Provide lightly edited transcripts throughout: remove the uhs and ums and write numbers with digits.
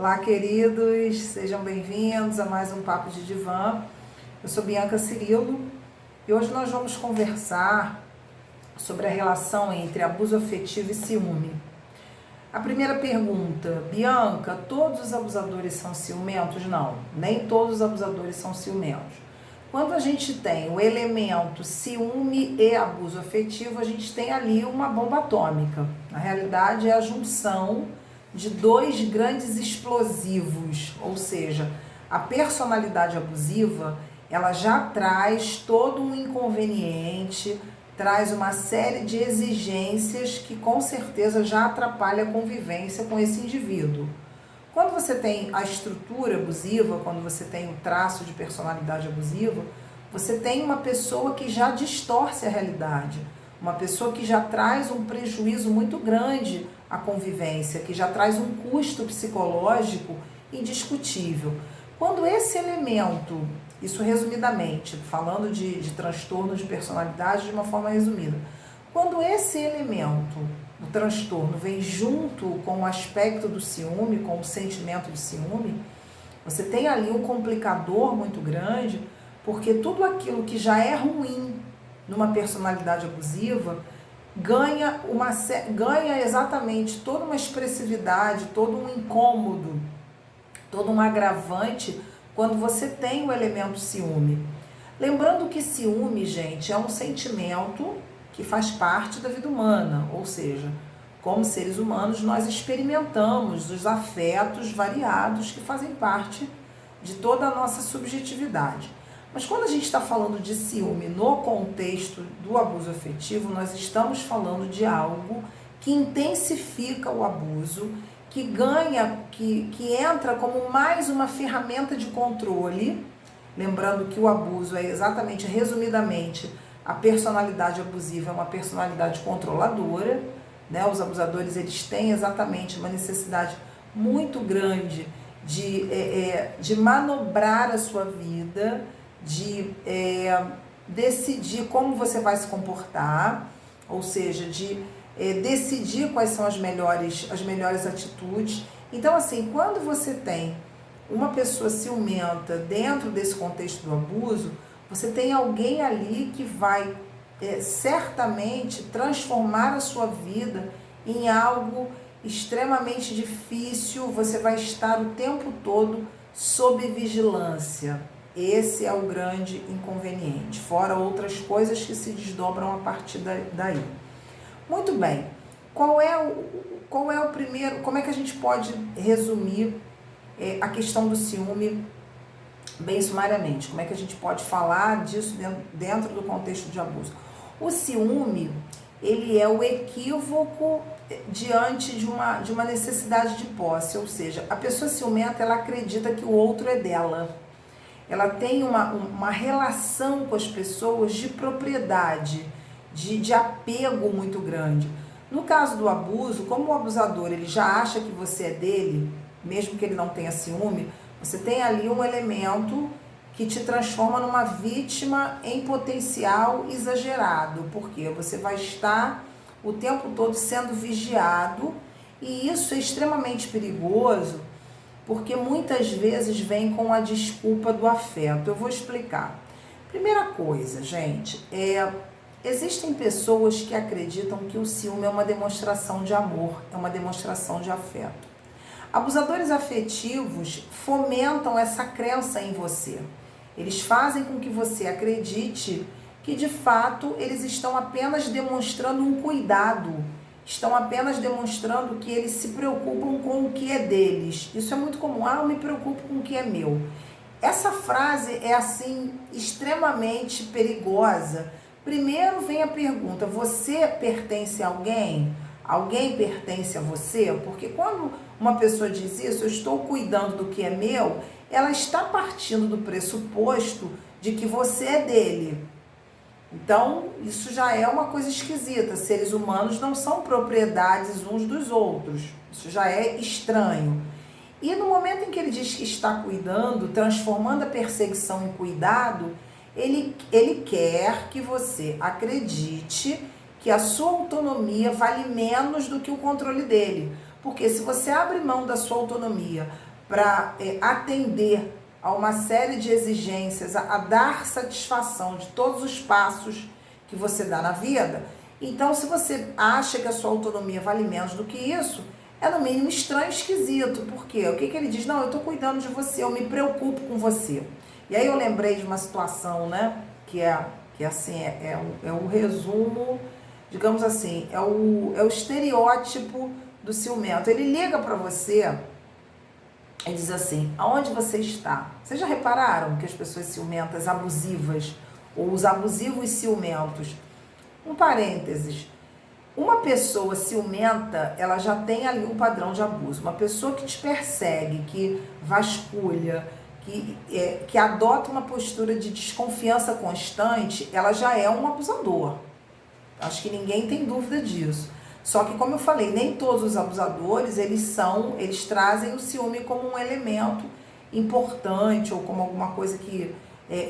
Olá, queridos, sejam bem-vindos a mais um Papo de Divã. Eu sou Bianca Cirilo e hoje nós vamos conversar sobre a relação entre abuso afetivo e ciúme. A primeira pergunta: Bianca, todos os abusadores são ciumentos? Não, nem todos os abusadores são ciumentos. Quando a gente tem o elemento ciúme e abuso afetivo, a gente tem ali uma bomba atômica. Na realidade, é a junção de dois grandes explosivos, ou seja, a personalidade abusiva, ela já traz todo um inconveniente, traz uma série de exigências que com certeza já atrapalha a convivência com esse indivíduo. Quando você tem a estrutura abusiva, quando você tem o traço de personalidade abusiva, você tem uma pessoa que já distorce a realidade, uma pessoa que já traz um prejuízo muito grande à convivência, que já traz um custo psicológico indiscutível. Quando esse elemento, isso resumidamente, falando de transtorno de personalidade de uma forma resumida, quando esse elemento, o transtorno, vem junto com o aspecto do ciúme, com o sentimento de ciúme, você tem ali um complicador muito grande, porque tudo aquilo que já é ruim numa personalidade abusiva ganha exatamente toda uma expressividade, todo um incômodo, todo um agravante quando você tem o elemento ciúme. Lembrando que ciúme, gente, é um sentimento que faz parte da vida humana, ou seja, como seres humanos nós experimentamos os afetos variados que fazem parte de toda a nossa subjetividade. Mas quando a gente está falando de ciúme no contexto do abuso afetivo, nós estamos falando de algo que intensifica o abuso, que ganha, que entra como mais uma ferramenta de controle. Lembrando que o abuso é exatamente, resumidamente, a personalidade abusiva é uma personalidade controladora, né? Os abusadores, eles têm exatamente uma necessidade muito grande de manobrar a sua vida, de decidir como você vai se comportar, ou seja, de decidir quais são as melhores atitudes. Então, assim, quando você tem uma pessoa ciumenta dentro desse contexto do abuso, você tem alguém ali que vai certamente transformar a sua vida em algo extremamente difícil. Você vai estar o tempo todo sob vigilância. Esse é o grande inconveniente, fora outras coisas que se desdobram a partir daí. Muito bem, qual é o primeiro, como é que a gente pode resumir a questão do ciúme bem sumariamente? Como é que a gente pode falar disso dentro do contexto de abuso? O ciúme, ele é o equívoco diante de uma necessidade de posse, ou seja, a pessoa ciumenta, ela acredita que o outro é dela. Ela tem uma relação com as pessoas de propriedade, de apego muito grande. No caso do abuso, como o abusador ele já acha que você é dele, mesmo que ele não tenha ciúme, você tem ali um elemento que te transforma numa vítima em potencial exagerado, porque você vai estar o tempo todo sendo vigiado, e isso é extremamente perigoso, porque muitas vezes vem com a desculpa do afeto. Eu vou explicar. Primeira coisa, gente, existem pessoas que acreditam que o ciúme é uma demonstração de amor, é uma demonstração de afeto. Abusadores afetivos fomentam essa crença em você. Eles fazem com que você acredite que, de fato, eles estão apenas demonstrando um cuidado, estão apenas demonstrando que eles se preocupam com o que é deles. Isso é muito comum. Eu me preocupo com o que é meu. Essa frase é, assim, extremamente perigosa. Primeiro vem a pergunta: você pertence a alguém? Alguém pertence a você? Porque quando uma pessoa diz isso, eu estou cuidando do que é meu, ela está partindo do pressuposto de que você é dele. Então, isso já é uma coisa esquisita. Seres humanos não são propriedades uns dos outros. Isso já é estranho. E no momento em que ele diz que está cuidando, transformando a perseguição em cuidado, ele quer que você acredite que a sua autonomia vale menos do que o controle dele. Porque se você abre mão da sua autonomia para atender a uma série de exigências, a dar satisfação de todos os passos que você dá na vida. Então, se você acha que a sua autonomia vale menos do que isso, é no mínimo estranho e esquisito. Por quê? O que ele diz? Não, eu estou cuidando de você, eu me preocupo com você. E aí eu lembrei de uma situação, né, que assim, é um resumo, digamos assim, é o estereótipo do ciumento. Ele liga para você e diz assim: aonde você está? Vocês já repararam que as pessoas ciumentas, abusivas, ou os abusivos ciumentos, um parênteses, uma pessoa ciumenta, ela já tem ali um padrão de abuso. Uma pessoa que te persegue, que vasculha, que adota uma postura de desconfiança constante, ela já é um abusador. Acho que ninguém tem dúvida disso. Só que, como eu falei, nem todos os abusadores, eles trazem o ciúme como um elemento importante ou como alguma coisa que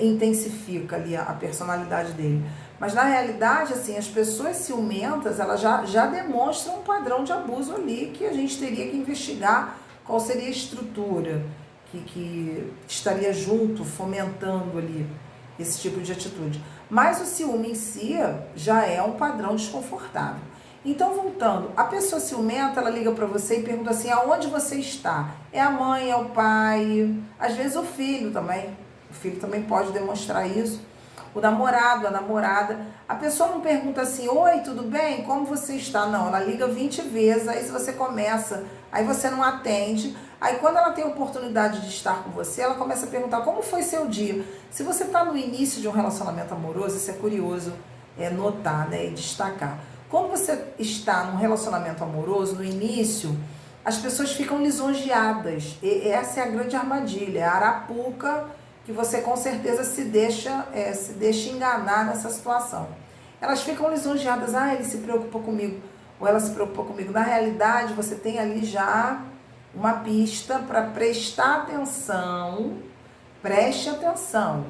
intensifica ali a personalidade dele. Mas, na realidade, assim, as pessoas ciumentas, elas já demonstram um padrão de abuso ali que a gente teria que investigar qual seria a estrutura que estaria junto, fomentando ali esse tipo de atitude. Mas o ciúme em si já é um padrão desconfortável. Então, voltando, a pessoa ciumenta, ela liga para você e pergunta assim: aonde você está? É a mãe, é o pai, às vezes o filho também. O filho também pode demonstrar isso. O namorado, a namorada. A pessoa não pergunta assim: oi, tudo bem? Como você está? Não, ela liga 20 vezes, aí se você começa, aí você não atende. Aí quando ela tem a oportunidade de estar com você, ela começa a perguntar: como foi seu dia? Se você está no início de um relacionamento amoroso, isso é curioso notar, né, e destacar. Quando você está num relacionamento amoroso, no início, as pessoas ficam lisonjeadas. E essa é a grande armadilha, é a arapuca que você com certeza se deixa enganar nessa situação. Elas ficam lisonjeadas: ah, ele se preocupa comigo, ou ela se preocupa comigo. Na realidade, você tem ali já uma pista para prestar atenção. Preste atenção.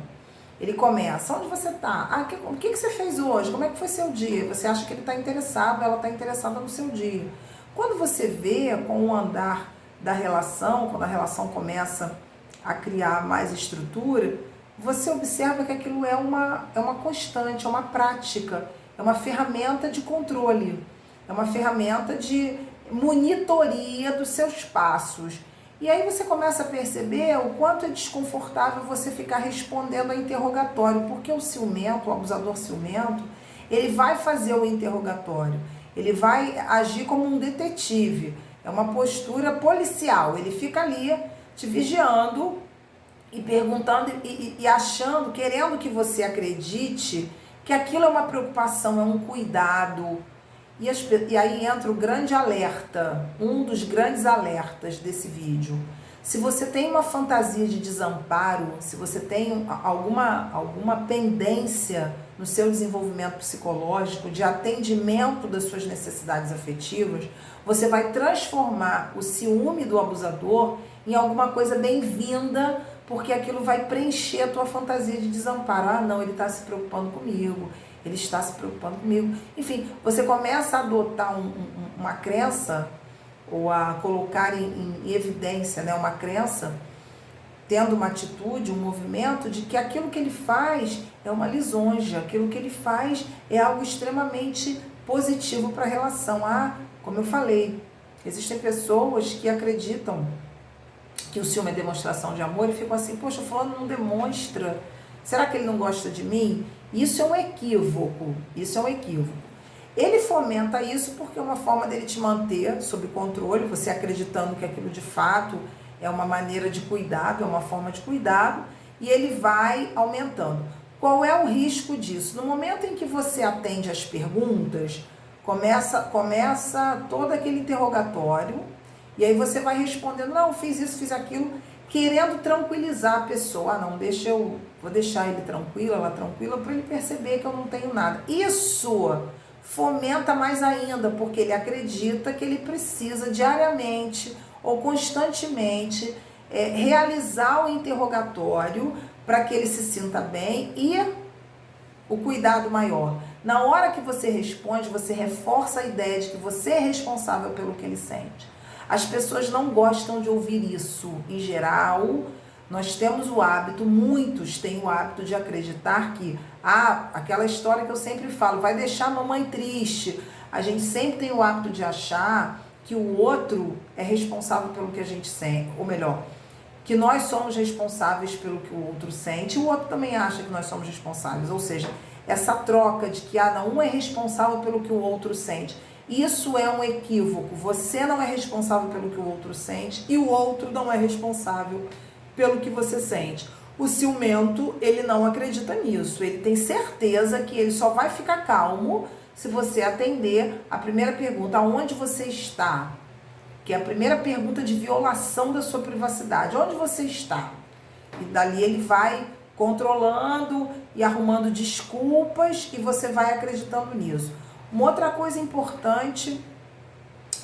Ele começa: onde você está? Ah, o que você fez hoje? Como é que foi seu dia? Você acha que ele está interessado, ela está interessada no seu dia. Quando você vê com o andar da relação, quando a relação começa a criar mais estrutura, você observa que aquilo é uma constante, é uma prática, é uma ferramenta de controle, é uma ferramenta de monitoria dos seus passos. E aí você começa a perceber o quanto é desconfortável você ficar respondendo a interrogatório, porque o ciumento, o abusador ciumento, ele vai fazer o interrogatório, ele vai agir como um detetive, é uma postura policial, ele fica ali te vigiando e perguntando e achando, querendo que você acredite que aquilo é uma preocupação, é um cuidado. E aí entra o grande alerta, um dos grandes alertas desse vídeo. Se você tem uma fantasia de desamparo, se você tem alguma pendência no seu desenvolvimento psicológico, de atendimento das suas necessidades afetivas, você vai transformar o ciúme do abusador em alguma coisa bem-vinda, porque aquilo vai preencher a tua fantasia de desamparo. Ah, não, ele está se preocupando comigo, ele está se preocupando comigo. Enfim, você começa a adotar uma crença, ou a colocar em evidência, né, uma crença, tendo uma atitude, um movimento, de que aquilo que ele faz é uma lisonja, aquilo que ele faz é algo extremamente positivo para a relação. Ah, como eu falei, existem pessoas que acreditam que o ciúme é demonstração de amor e ficam assim: poxa, o fulano não demonstra, será que ele não gosta de mim? Isso é um equívoco, isso é um equívoco. Ele fomenta isso porque é uma forma dele te manter sob controle, você acreditando que aquilo de fato é uma maneira de cuidado, é uma forma de cuidado, e ele vai aumentando. Qual é o risco disso? No momento em que você atende as perguntas, começa todo aquele interrogatório, e aí você vai respondendo: não, fiz isso, fiz aquilo, querendo tranquilizar a pessoa. Ah, não, vou deixar ele tranquilo, ela tranquila, para ele perceber que eu não tenho nada. Isso fomenta mais ainda, porque ele acredita que ele precisa diariamente ou constantemente realizar o interrogatório para que ele se sinta bem, e o cuidado maior. Na hora que você responde, você reforça a ideia de que você é responsável pelo que ele sente. As pessoas não gostam de ouvir isso. Em geral, nós temos o hábito, muitos têm o hábito de acreditar que, aquela história que eu sempre falo, vai deixar a mamãe triste. A gente sempre tem o hábito de achar que o outro é responsável pelo que a gente sente, ou melhor, que nós somos responsáveis pelo que o outro sente, e o outro também acha que nós somos responsáveis. Ou seja, essa troca de que um é responsável pelo que o outro sente. Isso é um equívoco. Você não é responsável pelo que o outro sente e o outro não é responsável pelo que você sente. O ciumento, ele não acredita nisso. Ele tem certeza que ele só vai ficar calmo se você atender a primeira pergunta, aonde você está? Que é a primeira pergunta de violação da sua privacidade. Onde você está? E dali ele vai controlando e arrumando desculpas e você vai acreditando nisso. Uma outra coisa importante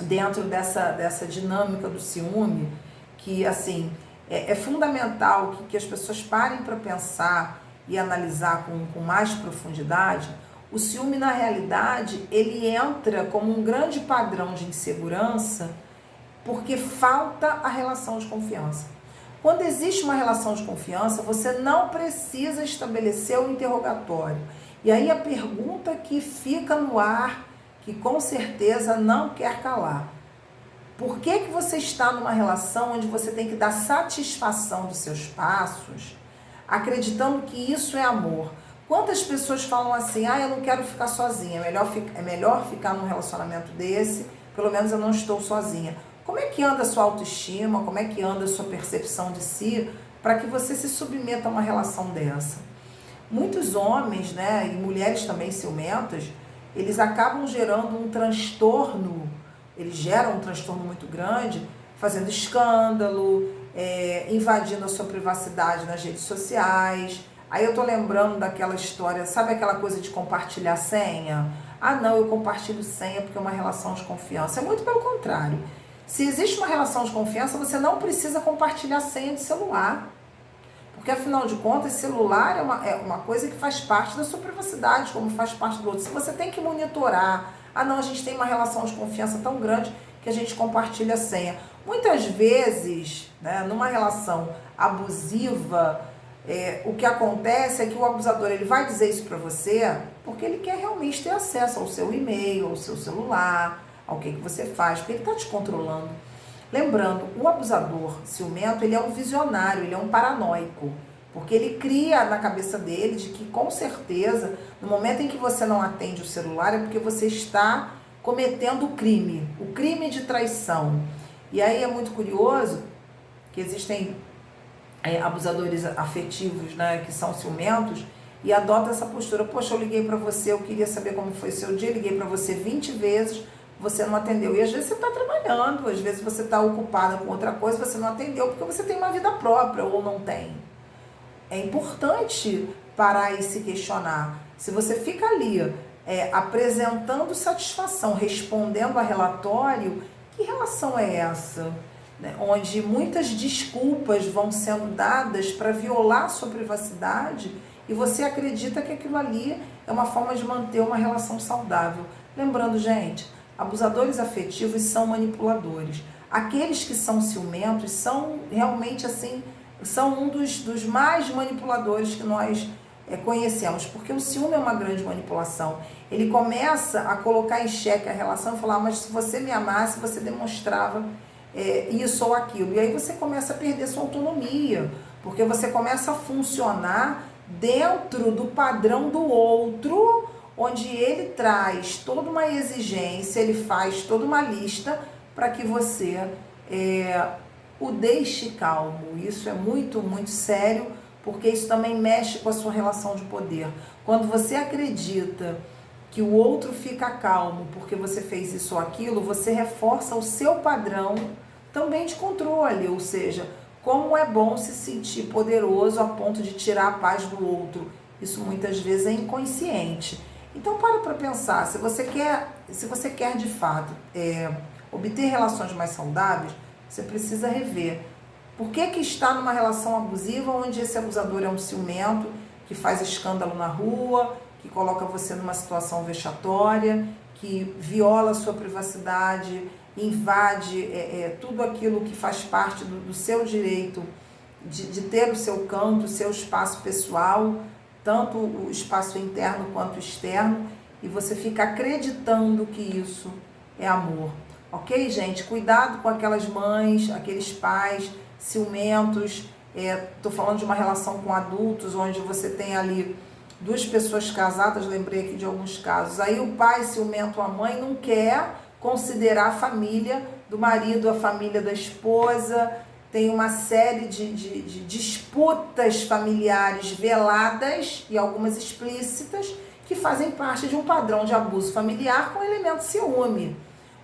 dentro dessa dinâmica do ciúme, que assim, é fundamental que as pessoas parem para pensar e analisar com mais profundidade. O ciúme, na realidade, ele entra como um grande padrão de insegurança porque falta a relação de confiança. Quando existe uma relação de confiança, você não precisa estabelecer o interrogatório. E aí a pergunta que fica no ar, que com certeza não quer calar. Por que você está numa relação onde você tem que dar satisfação dos seus passos, acreditando que isso é amor? Quantas pessoas falam assim, eu não quero ficar sozinha, é melhor ficar num relacionamento desse, pelo menos eu não estou sozinha. Como é que anda a sua autoestima, como é que anda a sua percepção de si, para que você se submeta a uma relação dessa? Muitos homens, né, e mulheres também ciumentas, eles acabam gerando um transtorno, eles geram um transtorno muito grande, fazendo escândalo, invadindo a sua privacidade nas redes sociais. Aí eu tô lembrando daquela história, sabe aquela coisa de compartilhar senha? Não, eu compartilho senha porque é uma relação de confiança. É muito pelo contrário. Se existe uma relação de confiança, você não precisa compartilhar senha de celular. Porque, afinal de contas, celular é uma coisa que faz parte da sua privacidade, como faz parte do outro. Se você tem que monitorar, não, a gente tem uma relação de confiança tão grande que a gente compartilha a senha. Muitas vezes, né, numa relação abusiva, o que acontece é que o abusador ele vai dizer isso para você porque ele quer realmente ter acesso ao seu e-mail, ao seu celular, ao que você faz, porque ele está te controlando. Lembrando, o abusador ciumento, ele é um visionário, ele é um paranoico, porque ele cria na cabeça dele de que, com certeza, no momento em que você não atende o celular, é porque você está cometendo o crime de traição. E aí é muito curioso que existem abusadores afetivos, né, que são ciumentos, e adotam essa postura. Poxa, eu liguei para você, eu queria saber como foi seu dia, liguei para você 20 vezes, você não atendeu. E às vezes você está trabalhando, às vezes você está ocupada com outra coisa, você não atendeu porque você tem uma vida própria ou não tem. É importante parar e se questionar. Se você fica ali apresentando satisfação, respondendo a relatório, que relação é essa? Onde muitas desculpas vão sendo dadas para violar sua privacidade e você acredita que aquilo ali é uma forma de manter uma relação saudável. Lembrando, gente, abusadores afetivos são manipuladores. Aqueles que são ciumentos são realmente assim, são um dos mais manipuladores que nós conhecemos, porque o ciúme é uma grande manipulação. Ele começa a colocar em xeque a relação e falar, mas se você me amasse, você demonstrava isso ou aquilo. E aí você começa a perder sua autonomia, porque você começa a funcionar dentro do padrão do outro, onde ele traz toda uma exigência, ele faz toda uma lista para que você o deixe calmo. Isso é muito, muito sério, porque isso também mexe com a sua relação de poder. Quando você acredita que o outro fica calmo porque você fez isso ou aquilo, você reforça o seu padrão também de controle, ou seja, como é bom se sentir poderoso a ponto de tirar a paz do outro. Isso muitas vezes é inconsciente. Então para pensar, se você quer de fato obter relações mais saudáveis, você precisa rever. Por que está numa relação abusiva onde esse abusador é um ciumento, que faz escândalo na rua, que coloca você numa situação vexatória, que viola a sua privacidade, invade tudo aquilo que faz parte do seu direito de ter o seu canto, o seu espaço pessoal, tanto o espaço interno quanto externo, e você fica acreditando que isso é amor. Ok, gente? Cuidado com aquelas mães, aqueles pais ciumentos. Tô falando de uma relação com adultos, onde você tem ali duas pessoas casadas, lembrei aqui de alguns casos. Aí o pai ciumento, a mãe, não quer considerar a família do marido, a família da esposa. Tem uma série de disputas familiares veladas e algumas explícitas que fazem parte de um padrão de abuso familiar com elemento ciúme.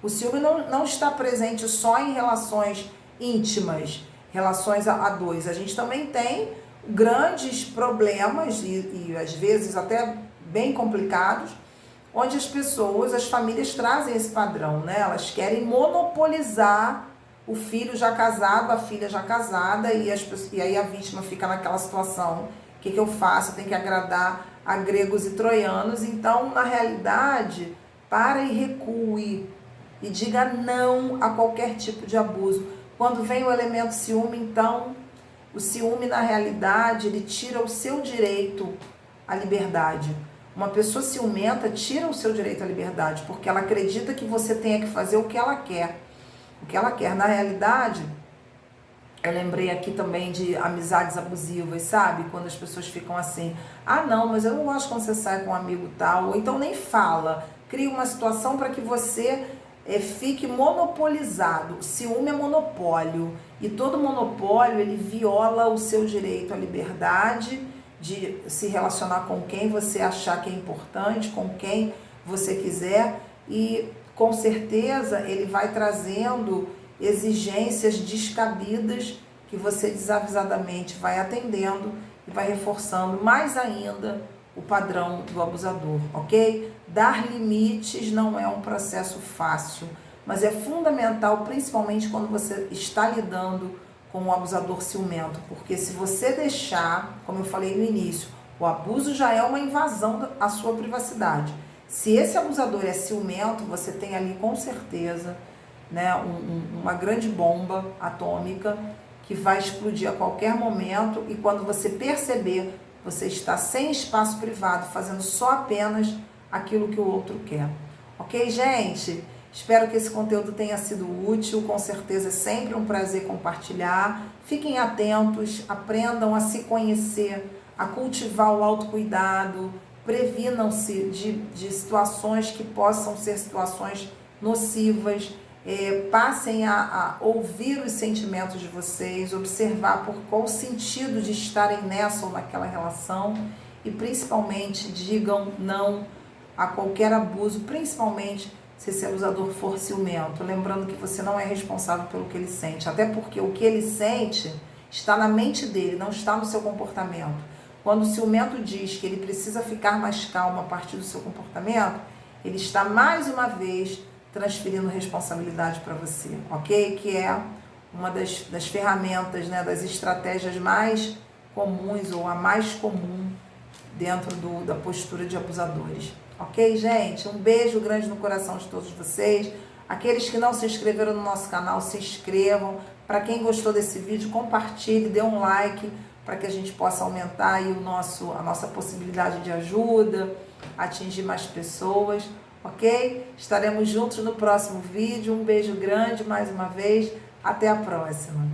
O ciúme não está presente só em relações íntimas, relações a dois. A gente também tem grandes problemas e às vezes até bem complicados, onde as pessoas, as famílias trazem esse padrão, né? Elas querem monopolizar o filho já casado, a filha já casada, e aí a vítima fica naquela situação: o que eu faço? Eu tenho que agradar a gregos e troianos. Então, na realidade, para e recue e diga não a qualquer tipo de abuso. Quando vem o elemento ciúme, então, o ciúme, na realidade, ele tira o seu direito à liberdade. Uma pessoa ciumenta tira o seu direito à liberdade, porque ela acredita que você tenha que fazer o que ela quer. O que ela quer. Na realidade, eu lembrei aqui também de amizades abusivas, sabe? Quando as pessoas ficam assim: ah, não, mas eu não gosto quando você sai com um amigo tal. Ou então nem fala. Cria uma situação para que você fique monopolizado. O ciúme é monopólio. E todo monopólio, ele viola o seu direito à liberdade de se relacionar com quem você achar que é importante, com quem você quiser. E com certeza ele vai trazendo exigências descabidas que você desavisadamente vai atendendo e vai reforçando mais ainda o padrão do abusador, ok? Dar limites não é um processo fácil, mas é fundamental, principalmente quando você está lidando com um abusador ciumento, porque se você deixar, como eu falei no início, o abuso já é uma invasão à sua privacidade. Se esse abusador é ciumento, você tem ali com certeza, né, uma grande bomba atômica que vai explodir a qualquer momento, e quando você perceber, você está sem espaço privado, fazendo só apenas aquilo que o outro quer. Ok, gente? Espero que esse conteúdo tenha sido útil, com certeza é sempre um prazer compartilhar. Fiquem atentos, aprendam a se conhecer, a cultivar o autocuidado, previnam-se de situações que possam ser situações nocivas, passem a ouvir os sentimentos de vocês, observar por qual o sentido de estarem nessa ou naquela relação, e principalmente digam não a qualquer abuso, principalmente se esse abusador for ciumento, lembrando que você não é responsável pelo que ele sente, até porque o que ele sente está na mente dele, não está no seu comportamento. Quando o ciumento diz que ele precisa ficar mais calmo a partir do seu comportamento, ele está mais uma vez transferindo responsabilidade para você, ok? Que é uma das ferramentas, né, das estratégias mais comuns, ou a mais comum dentro da postura de abusadores. Ok, gente? Um beijo grande no coração de todos vocês. Aqueles que não se inscreveram no nosso canal, se inscrevam. Para quem gostou desse vídeo, compartilhe, dê um like, para que a gente possa aumentar aí a nossa possibilidade de ajuda, atingir mais pessoas, ok? Estaremos juntos no próximo vídeo. Um beijo grande mais uma vez. Até a próxima.